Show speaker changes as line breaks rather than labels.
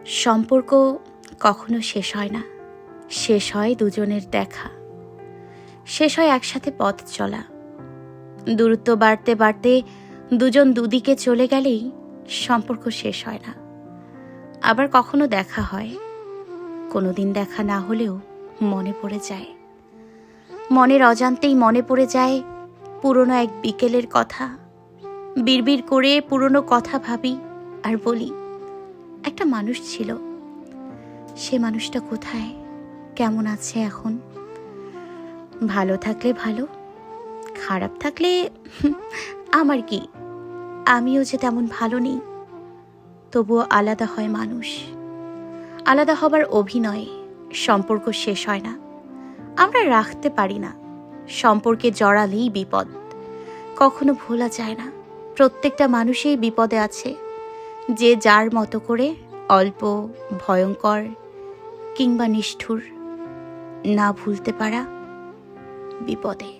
সম্পর্ক কখনো শেষ হয় না, শেষ হয় দুজনের দেখা, শেষ হয় একসাথে পথ চলা। দূরত্ব বাড়তে বাড়তে দুজন দুদিকে চলে গেলেই সম্পর্ক শেষ হয় না। আবার কখনো দেখা হয়, কোনোদিন দেখা না হলেও মনে পড়ে যায়। মনের অজান্তেই মনে পড়ে যায় পুরনো এক বিকেলের কথা। বিড়বিড় করে পুরনো কথা ভাবি আর বলি, একটা মানুষ ছিল, সে মানুষটা কোথায়, কেমন আছে এখন? ভালো থাকলে ভালো, খারাপ থাকলে আমার কি, আমিও যে তেমন ভালো নেই। তবুও আলাদা হয় মানুষ। আলাদা হবার অভিনয়ে সম্পর্ক শেষ হয় না। আমরা রাখতে পারি না, সম্পর্কে জড়ালেই বিপদ। কখনো ভোলা যায় না, প্রত্যেকটা মানুষই বিপদে আছে, যে যার মতো করে, অল্প, ভয়ঙ্কর কিংবা নিষ্ঠুর। না ভুলতে পারা বিপদে।